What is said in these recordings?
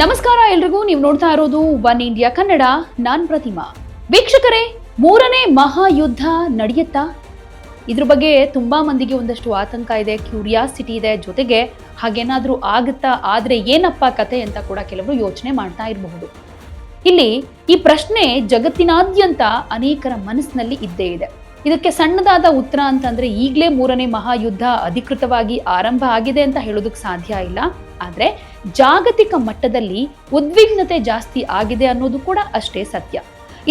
ನಮಸ್ಕಾರ ಎಲ್ರಿಗೂ. ನೀವು ನೋಡ್ತಾ ಇರೋದು ಒನ್ ಇಂಡಿಯಾ ಕನ್ನಡ. ನಾನ್ ಪ್ರತಿಮಾ. ವೀಕ್ಷಕರೇ, ಮೂರನೇ ಮಹಾಯುದ್ಧ ನಡೆಯುತ್ತಾ? ಇದ್ರ ಬಗ್ಗೆ ತುಂಬಾ ಮಂದಿಗೆ ಒಂದಷ್ಟು ಆತಂಕ ಇದೆ, ಕ್ಯೂರಿಯಾಸಿಟಿ ಇದೆ. ಜೊತೆಗೆ ಹಾಗೇನಾದ್ರೂ ಆಗುತ್ತಾ, ಆದ್ರೆ ಏನಪ್ಪ ಕತೆ ಅಂತ ಕೂಡ ಕೆಲವರು ಯೋಚನೆ ಮಾಡ್ತಾ ಇರಬಹುದು. ಇಲ್ಲಿ ಈ ಪ್ರಶ್ನೆ ಜಗತ್ತಿನಾದ್ಯಂತ ಅನೇಕರ ಮನಸ್ಸಿನಲ್ಲಿ ಇದ್ದೇ ಇದೆ. ಇದಕ್ಕೆ ಸಣ್ಣದಾದ ಉತ್ತರ ಅಂತಂದ್ರೆ, ಈಗಲೇ ಮೂರನೇ ಮಹಾಯುದ್ಧ ಅಧಿಕೃತವಾಗಿ ಆರಂಭ ಆಗಿದೆ ಅಂತ ಹೇಳೋದಕ್ಕೆ ಸಾಧ್ಯ ಇಲ್ಲ. ಆದ್ರೆ ಜಾಗತಿಕ ಮಟ್ಟದಲ್ಲಿ ಉದ್ವಿಗ್ನತೆ ಜಾಸ್ತಿ ಆಗಿದೆ ಅನ್ನೋದು ಕೂಡ ಅಷ್ಟೇ ಸತ್ಯ.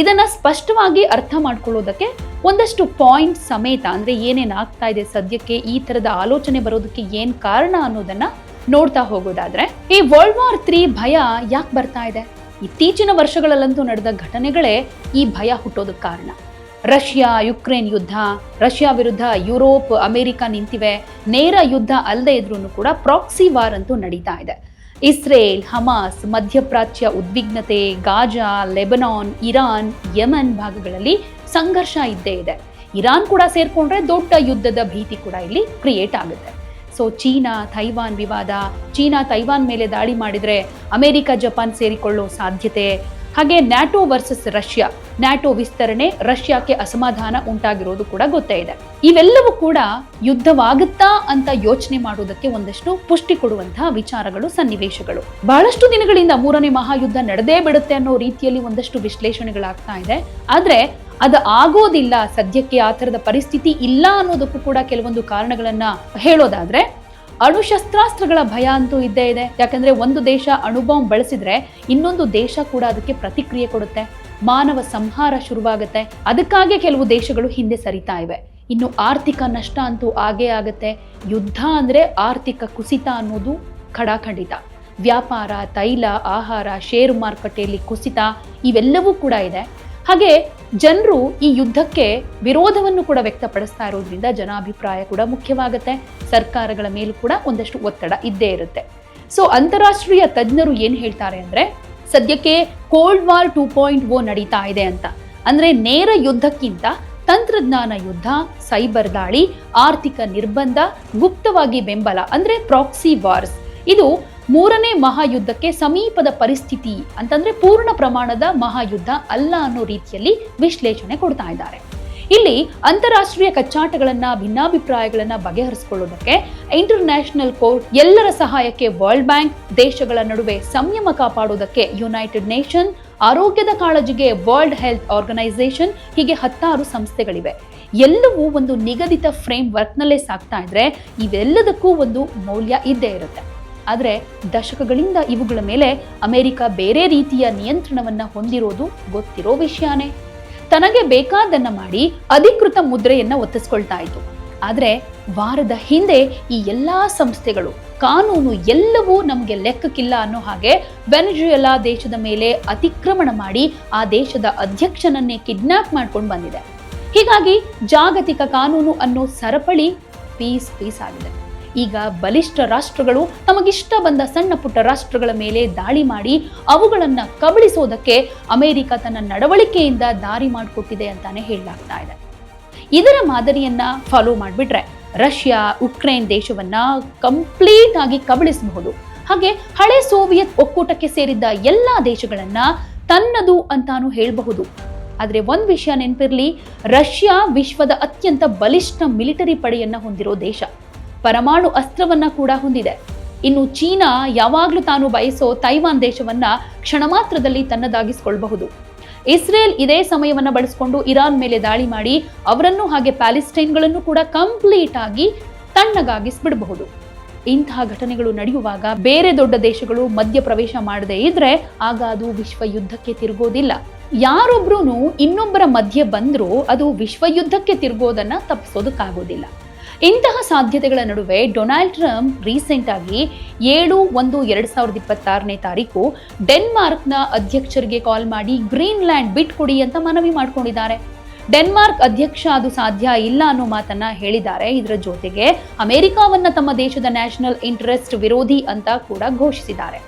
ಇದನ್ನ ಸ್ಪಷ್ಟವಾಗಿ ಅರ್ಥ ಮಾಡ್ಕೊಳ್ಳೋದಕ್ಕೆ ಒಂದಷ್ಟು ಪಾಯಿಂಟ್ ಸಮೇತ, ಅಂದ್ರೆ ಏನೇನ್ ಆಗ್ತಾ ಇದೆ ಸದ್ಯಕ್ಕೆ, ಈ ತರದ ಆಲೋಚನೆ ಬರೋದಕ್ಕೆ ಏನ್ ಕಾರಣ ಅನ್ನೋದನ್ನ ನೋಡ್ತಾ ಹೋಗೋದಾದ್ರೆ, ಈ ವರ್ಲ್ಡ್ ವಾರ್ 3 ಭಯ ಯಾಕೆ ಬರ್ತಾ ಇದೆ? ಇತ್ತೀಚಿನ ವರ್ಷಗಳಲ್ಲಂತೂ ನಡೆದ ಘಟನೆಗಳೇ ಈ ಭಯ ಹುಟ್ಟೋದಕ್ಕೆ ಕಾರಣ. ರಷ್ಯಾ ಯುಕ್ರೇನ್ ಯುದ್ಧ, ರಷ್ಯಾ ವಿರುದ್ಧ ಯುರೋಪ್ ಅಮೆರಿಕ ನಿಂತಿವೆ. ನೇರ ಯುದ್ಧ ಅಲ್ಲದೆ ಇದ್ರೂ ಕೂಡ ಪ್ರಾಕ್ಸಿ ವಾರ್ ಅಂತೂ ನಡೀತಾ ಇದೆ. ಇಸ್ರೇಲ್, ಹಮಾಸ್, ಮಧ್ಯಪ್ರಾಚ್ಯ ಉದ್ವಿಗ್ನತೆ, ಗಾಜಾ, ಲೆಬನಾನ್, ಇರಾನ್, ಯೆಮನ್ ಭಾಗಗಳಲ್ಲಿ ಸಂಘರ್ಷ ಇದ್ದೇ ಇದೆ. ಇರಾನ್ ಕೂಡ ಸೇರ್ಕೊಂಡ್ರೆ ದೊಡ್ಡ ಯುದ್ಧದ ಭೀತಿ ಕೂಡ ಇಲ್ಲಿ ಕ್ರಿಯೇಟ್ ಆಗುತ್ತೆ. ಸೊ ಚೀನಾ ತೈವಾನ್ ವಿವಾದ, ಚೀನಾ ತೈವಾನ್ ಮೇಲೆ ದಾಳಿ ಮಾಡಿದ್ರೆ ಅಮೆರಿಕ ಜಪಾನ್ ಸೇರಿಕೊಳ್ಳೋ ಸಾಧ್ಯತೆ, ಹಾಗೆ ನ್ಯಾಟೋ ವರ್ಸಸ್ ರಷ್ಯಾ, ನ್ಯಾಟೋ ವಿಸ್ತರಣೆ, ರಷ್ಯಾಕ್ಕೆ ಅಸಮಾಧಾನ ಉಂಟಾಗಿರೋದು ಕೂಡ ಗೊತ್ತೇ ಇದೆ. ಇವೆಲ್ಲವೂ ಕೂಡ ಯುದ್ಧವಾಗುತ್ತಾ ಅಂತ ಯೋಚನೆ ಮಾಡೋದಕ್ಕೆ ಒಂದಷ್ಟು ಪುಷ್ಟಿ ಕೊಡುವಂತಹ ವಿಚಾರಗಳು, ಸನ್ನಿವೇಶಗಳು. ಬಹಳಷ್ಟು ದಿನಗಳಿಂದ ಮೂರನೇ ಮಹಾಯುದ್ಧ ನಡೆದೇ ಬಿಡುತ್ತೆ ಅನ್ನೋ ರೀತಿಯಲ್ಲಿ ಒಂದಷ್ಟು ವಿಶ್ಲೇಷಣೆಗಳಾಗ್ತಾ ಇದೆ. ಆದ್ರೆ ಅದು ಆಗೋದಿಲ್ಲ, ಸದ್ಯಕ್ಕೆ ಆ ಥರದ ಪರಿಸ್ಥಿತಿ ಇಲ್ಲ ಅನ್ನೋದಕ್ಕೂ ಕೂಡ ಕೆಲವೊಂದು ಕಾರಣಗಳನ್ನ ಹೇಳೋದಾದ್ರೆ, ಅಣುಶಸ್ತ್ರಾಸ್ತ್ರಗಳ ಭಯ ಅಂತೂ ಇದ್ದೇ ಇದೆ. ಯಾಕಂದ್ರೆ ಒಂದು ದೇಶ ಅಣುಬಾಂಬ್ ಬಳಸಿದ್ರೆ ಇನ್ನೊಂದು ದೇಶ ಕೂಡ ಅದಕ್ಕೆ ಪ್ರತಿಕ್ರಿಯೆ ಕೊಡುತ್ತೆ. ಮಾನವ ಸಂಹಾರ ಶುರುವಾಗುತ್ತೆ. ಅದಕ್ಕಾಗಿ ಕೆಲವು ದೇಶಗಳು ಹಿಂದೆ ಸರಿತಾ ಇವೆ. ಇನ್ನು ಆರ್ಥಿಕ ನಷ್ಟ ಅಂತೂ ಆಗೇ ಆಗುತ್ತೆ. ಯುದ್ಧ ಅಂದ್ರೆ ಆರ್ಥಿಕ ಕುಸಿತ ಅನ್ನೋದು ಖಡಾಖಂಡಿತ. ವ್ಯಾಪಾರ, ತೈಲ, ಆಹಾರ, ಷೇರು ಮಾರುಕಟ್ಟೆಯಲ್ಲಿ ಕುಸಿತ ಇವೆಲ್ಲವೂ ಕೂಡ ಇದೆ. ಹಾಗೆ ಜನರು ಈ ಯುದ್ಧಕ್ಕೆ ವಿರೋಧವನ್ನು ಕೂಡ ವ್ಯಕ್ತಪಡಿಸ್ತಾ ಇರೋದ್ರಿಂದ ಜನಾಭಿಪ್ರಾಯ ಕೂಡ ಮುಖ್ಯವಾಗುತ್ತೆ. ಸರ್ಕಾರಗಳ ಮೇಲೂ ಕೂಡ ಒಂದಷ್ಟು ಒತ್ತಡ ಇದ್ದೇ ಇರುತ್ತೆ. ಸೊ ಅಂತಾರಾಷ್ಟ್ರೀಯ ತಜ್ಞರು ಏನ್ ಹೇಳ್ತಾರೆ ಅಂದ್ರೆ, ಸದ್ಯಕ್ಕೆ ಕೋಲ್ಡ್ ವಾರ್ 2.0 ನಡೀತಾ ಇದೆ ಅಂತ. ಅಂದ್ರೆ ನೇರ ಯುದ್ಧಕ್ಕಿಂತ ತಂತ್ರಜ್ಞಾನ ಯುದ್ಧ, ಸೈಬರ್ ದಾಳಿ, ಆರ್ಥಿಕ ನಿರ್ಬಂಧ, ಗುಪ್ತವಾಗಿ ಬೆಂಬಲ ಅಂದ್ರೆ ಪ್ರಾಕ್ಸಿ ವಾರ್ಸ್, ಇದು ಮೂರನೇ ಮಹಾಯುದ್ಧಕ್ಕೆ ಸಮೀಪದ ಪರಿಸ್ಥಿತಿ ಅಂತಂದ್ರೆ ಪೂರ್ಣ ಪ್ರಮಾಣದ ಮಹಾಯುದ್ಧ ಅಲ್ಲ ಅನ್ನೋ ರೀತಿಯಲ್ಲಿ ವಿಶ್ಲೇಷಣೆ ಕೊಡ್ತಾ ಇದ್ದಾರೆ. ಇಲ್ಲಿ ಅಂತಾರಾಷ್ಟ್ರೀಯ ಕಚ್ಚಾಟಗಳನ್ನ, ಭಿನ್ನಾಭಿಪ್ರಾಯಗಳನ್ನ ಬಗೆಹರಿಸಿಕೊಳ್ಳೋದಕ್ಕೆ ಇಂಟರ್ನ್ಯಾಷನಲ್ ಕೋರ್ಟ್, ಎಲ್ಲರ ಸಹಾಯಕ್ಕೆ ವರ್ಲ್ಡ್ ಬ್ಯಾಂಕ್, ದೇಶಗಳ ನಡುವೆ ಸಂಯಮ ಕಾಪಾಡೋದಕ್ಕೆ ಯುನೈಟೆಡ್ ನೇಷನ್, ಆರೋಗ್ಯದ ಕಾಳಜಿಗೆ ವರ್ಲ್ಡ್ ಹೆಲ್ತ್ ಆರ್ಗನೈಸೇಷನ್, ಹೀಗೆ 10 ಸಂಸ್ಥೆಗಳಿವೆ. ಎಲ್ಲವೂ ಒಂದು ನಿಗದಿತ ಫ್ರೇಮ್ ವರ್ಕ್ ನಲ್ಲೇ ಸಾಗ್ತಾ ಇದ್ರೆ ಇವೆಲ್ಲದಕ್ಕೂ ಒಂದು ಮೌಲ್ಯ ಇದ್ದೇ ಇರುತ್ತೆ. ಆದ್ರೆ ದಶಕಗಳಿಂದ ಇವುಗಳ ಮೇಲೆ ಅಮೆರಿಕ ಬೇರೆ ರೀತಿಯ ನಿಯಂತ್ರಣವನ್ನ ಹೊಂದಿರೋದು ಗೊತ್ತಿರೋ ವಿಷಯನೇ. ತನಗೆ ಬೇಕಾದನ್ನ ಮಾಡಿ ಅಧಿಕೃತ ಮುದ್ರೆಯನ್ನ ಒತ್ತಿಸ್ಕೊಳ್ತಾ ಇತ್ತು. ಆದ್ರೆ ವಾರದ ಹಿಂದೆ ಈ ಎಲ್ಲಾ ಸಂಸ್ಥೆಗಳು, ಕಾನೂನು ಎಲ್ಲವೂ ನಮ್ಗೆ ಲೆಕ್ಕಕ್ಕಿಲ್ಲ ಅನ್ನೋ ಹಾಗೆ ವೆನೆಜುಯೆಲಾ ದೇಶದ ಮೇಲೆ ಅತಿಕ್ರಮಣ ಮಾಡಿ ಆ ದೇಶದ ಅಧ್ಯಕ್ಷನನ್ನೇ ಕಿಡ್ನಾಪ್ ಮಾಡ್ಕೊಂಡು ಬಂದಿದೆ. ಹೀಗಾಗಿ ಜಾಗತಿಕ ಕಾನೂನು ಅನ್ನೋ ಸರಪಳಿ ಪೀಸ್ ಆಗಿದೆ. ಈಗ ಬಲಿಷ್ಠ ರಾಷ್ಟ್ರಗಳು ತಮಗಿಷ್ಟ ಬಂದ ಸಣ್ಣ ಪುಟ್ಟ ರಾಷ್ಟ್ರಗಳ ಮೇಲೆ ದಾಳಿ ಮಾಡಿ ಅವುಗಳನ್ನ ಕಬಳಿಸೋದಕ್ಕೆ ಅಮೆರಿಕ ತನ್ನ ನಡವಳಿಕೆಯಿಂದ ದಾರಿ ಮಾಡಿಕೊಟ್ಟಿದೆ ಅಂತಾನೆ ಹೇಳಲಾಗ್ತಾ ಇದೆ. ಇದರ ಮಾದರಿಯನ್ನ ಫಾಲೋ ಮಾಡಿಬಿಟ್ರೆ ರಷ್ಯಾ ಉಕ್ರೇನ್ ದೇಶವನ್ನ ಕಂಪ್ಲೀಟ್ ಆಗಿ ಕಬಳಿಸಬಹುದು. ಹಾಗೆ ಹಳೆ ಸೋವಿಯತ್ ಒಕ್ಕೂಟಕ್ಕೆ ಸೇರಿದ್ದ ಎಲ್ಲಾ ದೇಶಗಳನ್ನ ತನ್ನದು ಅಂತಾನು ಹೇಳಬಹುದು. ಆದ್ರೆ ಒಂದ್ ವಿಷಯ ನೆನಪಿರ್ಲಿ, ರಷ್ಯಾ ವಿಶ್ವದ ಅತ್ಯಂತ ಬಲಿಷ್ಠ ಮಿಲಿಟರಿ ಪಡೆಯನ್ನ ಹೊಂದಿರೋ ದೇಶ, ಪರಮಾಣು ಅಸ್ತ್ರವನ್ನ ಕೂಡ ಹೊಂದಿದೆ. ಇನ್ನು ಚೀನಾ ಯಾವಾಗ್ಲೂ ತಾನು ಬಯಸೋ ತೈವಾನ್ ದೇಶವನ್ನ ಕ್ಷಣ ಮಾತ್ರದಲ್ಲಿ ತನ್ನದಾಗಿಸಿಕೊಳ್ಳಬಹುದು. ಇಸ್ರೇಲ್ ಇದೇ ಸಮಯವನ್ನ ಬಳಸಿಕೊಂಡು ಇರಾನ್ ಮೇಲೆ ದಾಳಿ ಮಾಡಿ ಅವರನ್ನು, ಹಾಗೆ ಪ್ಯಾಲೆಸ್ಟೈನ್ಗಳನ್ನು ಕೂಡ ಕಂಪ್ಲೀಟ್ ಆಗಿ ತಣ್ಣಗಾಗಿಸ್ಬಿಡಬಹುದು. ಇಂತಹ ಘಟನೆಗಳು ನಡೆಯುವಾಗ ಬೇರೆ ದೊಡ್ಡ ದೇಶಗಳು ಮಧ್ಯ ಪ್ರವೇಶ ಮಾಡದೇ ಇದ್ರೆ ಆಗ ಅದು ವಿಶ್ವ ಯುದ್ಧಕ್ಕೆ ತಿರುಗೋದಿಲ್ಲ. ಯಾರೊಬ್ರು ಇನ್ನೊಬ್ಬರ ಮಧ್ಯೆ ಬಂದ್ರೂ ಅದು ವಿಶ್ವ ಯುದ್ಧಕ್ಕೆ ತಿರುಗೋದನ್ನ ತಪ್ಪಿಸೋದಕ್ಕಾಗೋದಿಲ್ಲ. ಇಂತಹ ಸಾಧ್ಯತೆಗಳ ನಡುವೆ ಡೊನಾಲ್ಡ್ ಟ್ರಂಪ್ ರೀಸೆಂಟ್ ಆಗಿ 7/1/2026 ಡೆನ್ಮಾರ್ಕ್ನ ಅಧ್ಯಕ್ಷರಿಗೆ ಕಾಲ್ ಮಾಡಿ ಗ್ರೀನ್ಲ್ಯಾಂಡ್ ಬಿಟ್ಕೊಡಿ ಅಂತ ಮನವಿ ಮಾಡ್ಕೊಂಡಿದ್ದಾರೆ. ಡೆನ್ಮಾರ್ಕ್ ಅಧ್ಯಕ್ಷ ಅದು ಸಾಧ್ಯ ಇಲ್ಲ ಅನ್ನೋ ಮಾತನ್ನ ಹೇಳಿದ್ದಾರೆ. ಇದರ ಜೊತೆಗೆ ಅಮೆರಿಕವನ್ನ ತಮ್ಮ ದೇಶದ ನ್ಯಾಷನಲ್ ಇಂಟರೆಸ್ಟ್ ವಿರೋಧಿ ಅಂತ ಕೂಡ ಘೋಷಿಸಿದ್ದಾರೆ.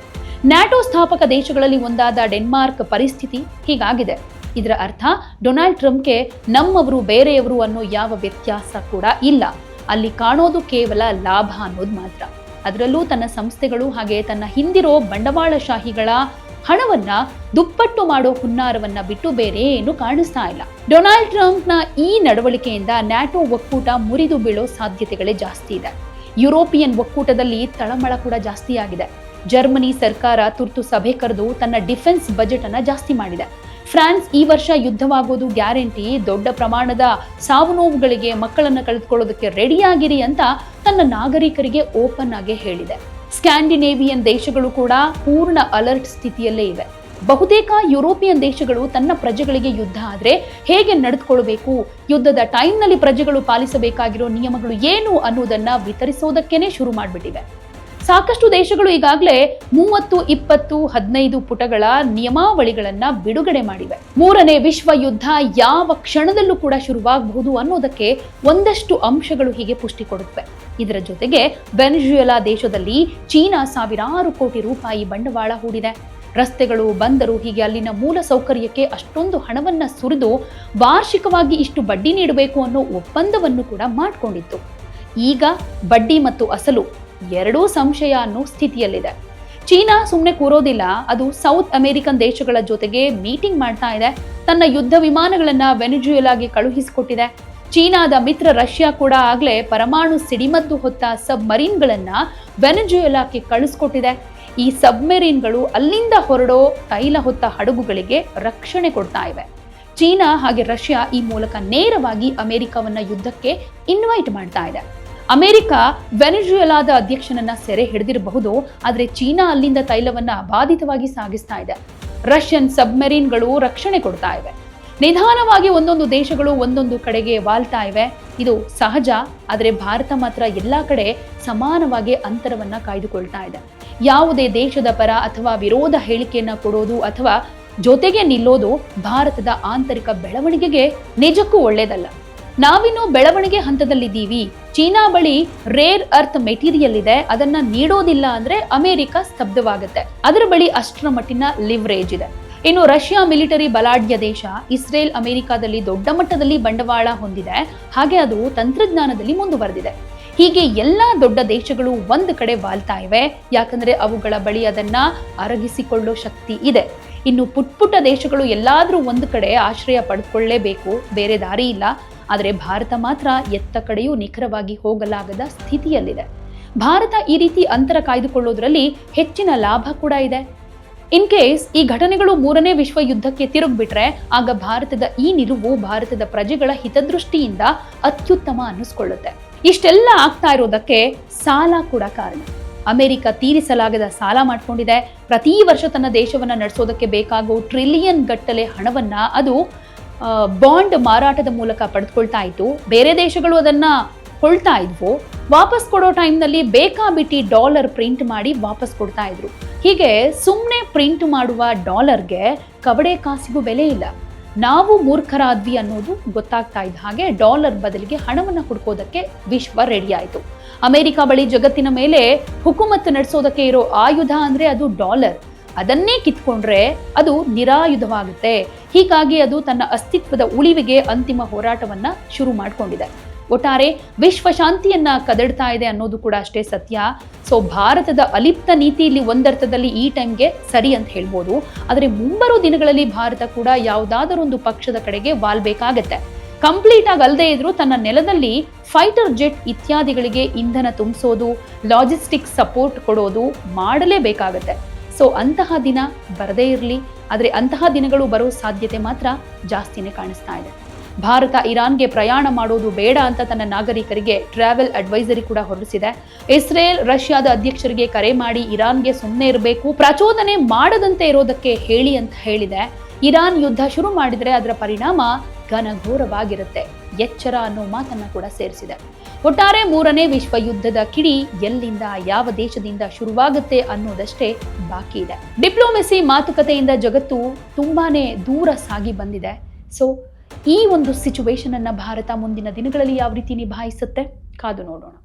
ನ್ಯಾಟೋ ಸ್ಥಾಪಕ ದೇಶಗಳಲ್ಲಿ ಒಂದಾದ ಡೆನ್ಮಾರ್ಕ್ ಪರಿಸ್ಥಿತಿ ಹೀಗಾಗಿದೆ. ಇದರ ಅರ್ಥ ಡೊನಾಲ್ಡ್ ಟ್ರಂಪ್ಗೆ ನಮ್ಮವರು ಬೇರೆಯವರು ಅನ್ನೋ ಯಾವ ವ್ಯತ್ಯಾಸ ಕೂಡ ಇಲ್ಲ. ಅಲ್ಲಿ ಕಾಣೋದು ಕೇವಲ ಲಾಭ ಅನ್ನೋದು ಮಾತ್ರ. ಅದರಲ್ಲೂ ತನ್ನ ಸಂಸ್ಥೆಗಳು ಹಾಗೆ ತನ್ನ ಹಿಂದಿರೋ ಬಂಡವಾಳಶಾಹಿಗಳ ಹಣವನ್ನ ದುಪ್ಪಟ್ಟು ಮಾಡೋ ಹುನ್ನಾರವನ್ನ ಬಿಟ್ಟು ಬೇರೆ ಏನು ಕಾಣಿಸ್ತಾ ಇಲ್ಲ. ಡೊನಾಲ್ಡ್ ಟ್ರಂಪ್ನ ಈ ನಡವಳಿಕೆಯಿಂದ ನ್ಯಾಟೋ ಒಕ್ಕೂಟ ಮುರಿದು ಬೀಳೋ ಸಾಧ್ಯತೆಗಳೇ ಜಾಸ್ತಿ ಇದೆ. ಯುರೋಪಿಯನ್ ಒಕ್ಕೂಟದಲ್ಲಿ ತಳಮಳ ಕೂಡ ಜಾಸ್ತಿ ಆಗಿದೆ. ಜರ್ಮನಿ ಸರ್ಕಾರ ತುರ್ತು ಸಭೆ ಕರೆದು ತನ್ನ ಡಿಫೆನ್ಸ್ ಬಜೆಟ್ ಅನ್ನ ಜಾಸ್ತಿ ಮಾಡಿದೆ. ಫ್ರಾನ್ಸ್ ಈ ವರ್ಷ ಯುದ್ಧವಾಗೋದು ಗ್ಯಾರಂಟಿ, ದೊಡ್ಡ ಪ್ರಮಾಣದ ಸಾವು ನೋವುಗಳಿಗೆ ಮಕ್ಕಳನ್ನ ಕಳೆದುಕೊಳ್ಳೋದಕ್ಕೆ ರೆಡಿಯಾಗಿರಿ ಅಂತ ತನ್ನ ನಾಗರಿಕರಿಗೆ ಓಪನ್ ಆಗಿ ಹೇಳಿದೆ. ಸ್ಕ್ಯಾಂಡಿನೇವಿಯನ್ ದೇಶಗಳು ಕೂಡ ಪೂರ್ಣ ಅಲರ್ಟ್ ಸ್ಥಿತಿಯಲ್ಲೇ ಇವೆ. ಬಹುತೇಕ ಯುರೋಪಿಯನ್ ದೇಶಗಳು ತನ್ನ ಪ್ರಜೆಗಳಿಗೆ ಯುದ್ಧ ಆದ್ರೆ ಹೇಗೆ ನಡೆದುಕೊಳ್ಳಬೇಕು, ಯುದ್ಧದ ಟೈಮ್ನಲ್ಲಿ ಪ್ರಜೆಗಳು ಪಾಲಿಸಬೇಕಾಗಿರೋ ನಿಯಮಗಳು ಏನು ಅನ್ನೋದನ್ನ ವಿತರಿಸೋದಕ್ಕೇನೆ ಶುರು ಮಾಡಿಬಿಟ್ಟಿವೆ. ಸಾಕಷ್ಟು ದೇಶಗಳು ಈಗಾಗಲೇ 30, 20, 15 ಪುಟಗಳ ನಿಯಮಾವಳಿಗಳನ್ನ ಬಿಡುಗಡೆ ಮಾಡಿವೆ. ಮೂರನೇ ವಿಶ್ವ ಯುದ್ಧ ಯಾವ ಕ್ಷಣದಲ್ಲೂ ಕೂಡ ಶುರುವಾಗಬಹುದು ಅನ್ನೋದಕ್ಕೆ ಒಂದಷ್ಟು ಅಂಶಗಳು ಹೀಗೆ ಪುಷ್ಟಿ ಕೊಡುತ್ತವೆ. ಇದರ ಜೊತೆಗೆ ವೆನೆಜುಯೆಲಾ ದೇಶದಲ್ಲಿ ಚೀನಾ ಸಾವಿರಾರು ಕೋಟಿ ರೂಪಾಯಿ ಬಂಡವಾಳ ಹೂಡಿದೆ. ರಸ್ತೆಗಳು, ಬಂದರು, ಹೀಗೆ ಅಲ್ಲಿನ ಮೂಲ ಸೌಕರ್ಯಕ್ಕೆ ಅಷ್ಟೊಂದು ಹಣವನ್ನ ಸುರಿದು ವಾರ್ಷಿಕವಾಗಿ ಇಷ್ಟು ಬಡ್ಡಿ ನೀಡಬೇಕು ಅನ್ನೋ ಒಪ್ಪಂದವನ್ನು ಕೂಡ ಮಾಡಿಕೊಂಡಿತ್ತು. ಈಗ ಬಡ್ಡಿ ಮತ್ತು ಅಸಲು ಎರಡೂ ಸಂಶಯ ಅನ್ನೋ ಸ್ಥಿತಿಯಲ್ಲಿದೆ. ಚೀನಾ ಸುಮ್ಮನೆ ಕೂರೋದಿಲ್ಲ. ಅದು ಸೌತ್ ಅಮೆರಿಕನ್ ದೇಶಗಳ ಜೊತೆಗೆ ಮೀಟಿಂಗ್ ಮಾಡ್ತಾ ಇದೆ. ತನ್ನ ಯುದ್ಧ ವಿಮಾನಗಳನ್ನ ವೆನೆಜುಯೆಲಾಗೆ ಕಳುಹಿಸಿಕೊಟ್ಟಿದೆ. ಚೀನಾದ ಮಿತ್ರ ರಷ್ಯಾ ಕೂಡ ಆಗ್ಲೇ ಪರಮಾಣು ಸಿಡಿಮದ್ದು ಹೊತ್ತ ಸಬ್ಮರೀನ್ಗಳನ್ನ ವೆನೆಜುಯೆಲಾಕ್ಕೆ ಕಳಿಸ್ಕೊಟ್ಟಿದೆ. ಈ ಸಬ್ಮೆರೀನ್ಗಳು ಅಲ್ಲಿಂದ ಹೊರಡೋ ತೈಲ ಹೊತ್ತ ಹಡಗುಗಳಿಗೆ ರಕ್ಷಣೆ ಕೊಡ್ತಾ ಇವೆ. ಚೀನಾ ಹಾಗೆ ರಷ್ಯಾ ಈ ಮೂಲಕ ನೇರವಾಗಿ ಅಮೆರಿಕವನ್ನ ಯುದ್ಧಕ್ಕೆ ಇನ್ವೈಟ್ ಮಾಡ್ತಾ ಇದೆ. ಅಮೆರಿಕ ವೆನೆಜುಯೆಲಾದ ಅಧ್ಯಕ್ಷನನ್ನ ಸೆರೆ ಹಿಡಿದಿರಬಹುದು, ಆದರೆ ಚೀನಾ ಅಲ್ಲಿಂದ ತೈಲವನ್ನ ಅಬಾಧಿತವಾಗಿ ಸಾಗಿಸ್ತಾ ಇದೆ. ರಷ್ಯನ್ ಸಬ್ಮೆರೀನ್ಗಳು ರಕ್ಷಣೆ ಕೊಡ್ತಾ ಇವೆ. ನಿಧಾನವಾಗಿ ಒಂದೊಂದು ದೇಶಗಳು ಒಂದೊಂದು ಕಡೆಗೆ ವಾಲ್ತಾ ಇವೆ. ಇದು ಸಹಜ. ಆದರೆ ಭಾರತ ಮಾತ್ರ ಎಲ್ಲಾ ಕಡೆ ಸಮಾನವಾಗಿ ಅಂತರವನ್ನ ಕಾಯ್ದುಕೊಳ್ತಾ ಇದೆ. ಯಾವುದೇ ದೇಶದ ಪರ ಅಥವಾ ವಿರೋಧ ಹೇಳಿಕೆಯನ್ನ ಕೊಡೋದು ಅಥವಾ ಜೊತೆಗೆ ನಿಲ್ಲೋದು ಭಾರತದ ಆಂತರಿಕ ಬೆಳವಣಿಗೆಗೆ ನಿಜಕ್ಕೂ ಒಳ್ಳೇದಲ್ಲ. ನಾವಿನ್ನು ಬೆಳವಣಿಗೆ ಹಂತದಲ್ಲಿದ್ದೀವಿ. ಚೀನಾ ಬಳಿ ರೇರ್ ಅರ್ತ್ ಮೆಟೀರಿಯಲ್ ಇದೆ, ಅದನ್ನ ನೀಡೋದಿಲ್ಲ ಅಂದ್ರೆ ಅಮೆರಿಕ ಸ್ತಬ್ಧವಾಗುತ್ತೆ. ಅದರ ಬಳಿ ಅಷ್ಟರ ಮಟ್ಟಿನ ಲಿವರೇಜ್ ಇದೆ. ಇನ್ನು ರಷ್ಯಾ ಮಿಲಿಟರಿ ಬಲಾಢ್ಯ ದೇಶ. ಇಸ್ರೇಲ್ ಅಮೆರಿಕಾದಲ್ಲಿ ದೊಡ್ಡ ಮಟ್ಟದಲ್ಲಿ ಬಂಡವಾಳ ಹೊಂದಿದೆ, ಹಾಗೆ ಅದು ತಂತ್ರಜ್ಞಾನದಲ್ಲಿ ಮುಂದುವರೆದಿದೆ. ಹೀಗೆ ಎಲ್ಲಾ ದೊಡ್ಡ ದೇಶಗಳು ಒಂದು ಕಡೆ ವಾಲ್ತಾ ಇವೆ, ಯಾಕಂದ್ರೆ ಅವುಗಳ ಬಳಿ ಅದನ್ನ ಅರಗಿಸಿಕೊಳ್ಳೋ ಶಕ್ತಿ ಇದೆ. ಇನ್ನು ಪುಟ್ಟ ದೇಶಗಳು ಎಲ್ಲಾದ್ರೂ ಒಂದು ಕಡೆ ಆಶ್ರಯ ಪಡೆದುಕೊಳ್ಳಲೇಬೇಕು, ಬೇರೆ ದಾರಿ ಇಲ್ಲ. ಆದರೆ ಭಾರತ ಮಾತ್ರ ಎತ್ತ ಕಡೆಯೂ ನಿಖರವಾಗಿ ಹೋಗಲಾಗದ ಸ್ಥಿತಿಯಲ್ಲಿದೆ. ಭಾರತ ಈ ರೀತಿ ಅಂತರ ಕಾಯ್ದುಕೊಳ್ಳೋದ್ರಲ್ಲಿ ಹೆಚ್ಚಿನ ಲಾಭ ಕೂಡ ಇದೆ. ಇನ್ ಕೇಸ್ ಈ ಘಟನೆಗಳು ಮೂರನೇ ವಿಶ್ವ ಯುದ್ಧಕ್ಕೆ ತಿರುಗ್ಬಿಟ್ರೆ ಆಗ ಭಾರತದ ಈ ನಿಲುವು ಭಾರತದ ಪ್ರಜೆಗಳ ಹಿತದೃಷ್ಟಿಯಿಂದ ಅತ್ಯುತ್ತಮ ಅನ್ನಿಸ್ಕೊಳ್ಳುತ್ತೆ. ಇಷ್ಟೆಲ್ಲ ಆಗ್ತಾ ಇರೋದಕ್ಕೆ ಸಾಲ ಕೂಡ ಕಾರಣ. ಅಮೆರಿಕ ತೀರಿಸಲಾಗದ ಸಾಲ ಮಾಡ್ಕೊಂಡಿದೆ. ಪ್ರತಿ ವರ್ಷ ತನ್ನ ದೇಶವನ್ನ ನಡೆಸೋದಕ್ಕೆ ಬೇಕಾಗೋ ಟ್ರಿಲಿಯನ್ ಗಟ್ಟಲೆ ಹಣವನ್ನ ಅದು ಬಾಂಡ್ ಮಾರಾಟದ ಮೂಲಕ ಪಡೆದುಕೊಳ್ತಾ ಇತ್ತು. ಬೇರೆ ದೇಶಗಳು ಅದನ್ನ ಕೊಳ್ತಾ ಇದ್ವು. ವಾಪಸ್ ಕೊಡೋ ಟೈಮ್ನಲ್ಲಿ ಬೇಕಾಬಿಟ್ಟಿ ಡಾಲರ್ ಪ್ರಿಂಟ್ ಮಾಡಿ ವಾಪಸ್ ಕೊಡ್ತಾ ಇದ್ರು. ಹೀಗೆ ಸುಮ್ಮನೆ ಪ್ರಿಂಟ್ ಮಾಡುವ ಡಾಲರ್ಗೆ ಕವಡೆ ಕಾಸಿಗೂ ಬೆಲೆ ಇಲ್ಲ. ನಾವು ಮೂರ್ಖರಾದ್ವಿ ಅನ್ನೋದು ಗೊತ್ತಾಗ್ತಾ ಇದ್ದ ಹಾಗೆ ಡಾಲರ್ ಬದಲಿಗೆ ಹಣವನ್ನು ಹುಡುಕೋದಕ್ಕೆ ವಿಶ್ವ ರೆಡಿ ಆಯಿತು. ಅಮೆರಿಕ ಬಳಿ ಜಗತ್ತಿನ ಮೇಲೆ ಹುಕುಮತ್ತು ನಡೆಸೋದಕ್ಕೆ ಇರೋ ಆಯುಧ ಅಂದ್ರೆ ಅದು ಡಾಲರ್. ಅದನ್ನೇ ಕಿತ್ಕೊಂಡ್ರೆ ಅದು ನಿರಾಯುಧವಾಗುತ್ತೆ. ಹೀಗಾಗಿ ಅದು ತನ್ನ ಅಸ್ತಿತ್ವದ ಉಳಿವಿಗೆ ಅಂತಿಮ ಹೋರಾಟವನ್ನ ಶುರು ಮಾಡಿಕೊಂಡಿದೆ. ಒಟ್ಟಾರೆ ವಿಶ್ವ ಶಾಂತಿಯನ್ನ ಕದಡ್ತಾ ಇದೆ ಅನ್ನೋದು ಕೂಡ ಅಷ್ಟೇ ಸತ್ಯ. ಸೊ ಭಾರತದ ಅಲಿಪ್ತ ನೀತಿ ಇಲ್ಲಿ ಒಂದರ್ಥದಲ್ಲಿ ಈ ಟೈಮ್ಗೆ ಸರಿ ಅಂತ ಹೇಳ್ಬೋದು. ಆದರೆ ಮುಂಬರೋ ದಿನಗಳಲ್ಲಿ ಭಾರತ ಕೂಡ ಯಾವುದಾದರೊಂದು ಪಕ್ಷದ ಕಡೆಗೆ ವಾಲ್ಬೇಕಾಗತ್ತೆ. ಕಂಪ್ಲೀಟ್ ಆಗಿ ಅಲ್ಲದೆ ಇದ್ರೂ ತನ್ನ ನೆಲದಲ್ಲಿ ಫೈಟರ್ ಜೆಟ್ ಇತ್ಯಾದಿಗಳಿಗೆ ಇಂಧನ ತುಂಬಿಸೋದು, ಲಾಜಿಸ್ಟಿಕ್ ಸಪೋರ್ಟ್ ಕೊಡೋದು ಮಾಡಲೇಬೇಕಾಗತ್ತೆ. ಸೊ ಅಂತಹ ದಿನ ಬರದೇ ಇರಲಿ. ಆದರೆ ಅಂತಹ ದಿನಗಳು ಬರೋ ಸಾಧ್ಯತೆ ಮಾತ್ರ ಜಾಸ್ತಿನೇ ಕಾಣಿಸ್ತಾ ಇದೆ. ಭಾರತ ಇರಾನ್ಗೆ ಪ್ರಯಾಣ ಮಾಡೋದು ಬೇಡ ಅಂತ ತನ್ನ ನಾಗರಿಕರಿಗೆ ಟ್ರಾವೆಲ್ ಅಡ್ವೈಸರಿ ಕೂಡ ಹೊರಡಿಸಿದೆ. ಇಸ್ರೇಲ್ ರಷ್ಯಾದ ಅಧ್ಯಕ್ಷರಿಗೆ ಕರೆ ಮಾಡಿ ಇರಾನ್ಗೆ ಸುಮ್ಮನೆ ಇರಬೇಕು, ಪ್ರಚೋದನೆ ಮಾಡದಂತೆ ಇರೋದಕ್ಕೆ ಹೇಳಿ ಅಂತ ಹೇಳಿದೆ. ಇರಾನ್ ಯುದ್ಧ ಶುರು ಮಾಡಿದ್ರೆ ಅದರ ಪರಿಣಾಮ ಘನಘೋರವಾಗಿರುತ್ತೆ, ಎಚ್ಚರ ಅನ್ನೋ ಮಾತನ್ನ ಕೂಡ ಸೇರಿಸಿದೆ. ಒಟ್ಟಾರೆ ಮೂರನೇ ವಿಶ್ವ ಯುದ್ಧದ ಕಿಡಿ ಎಲ್ಲಿಂದ ಯಾವ ದೇಶದಿಂದ ಶುರುವಾಗುತ್ತೆ ಅನ್ನೋದಷ್ಟೇ ಬಾಕಿ ಇದೆ. ಡಿಪ್ಲೊಮೆಸಿ ಮಾತುಕತೆಯಿಂದ ಜಗತ್ತು ತುಂಬಾನೇ ದೂರ ಸಾಗಿ ಬಂದಿದೆ. ಸೊ ಈ ಒಂದು ಸಿಚುವೇಶನ್ ಅನ್ನ ಭಾರತ ಮುಂದಿನ ದಿನಗಳಲ್ಲಿ ಯಾವ ರೀತಿ ನಿಭಾಯಿಸುತ್ತೆ ಕಾದು ನೋಡೋಣ.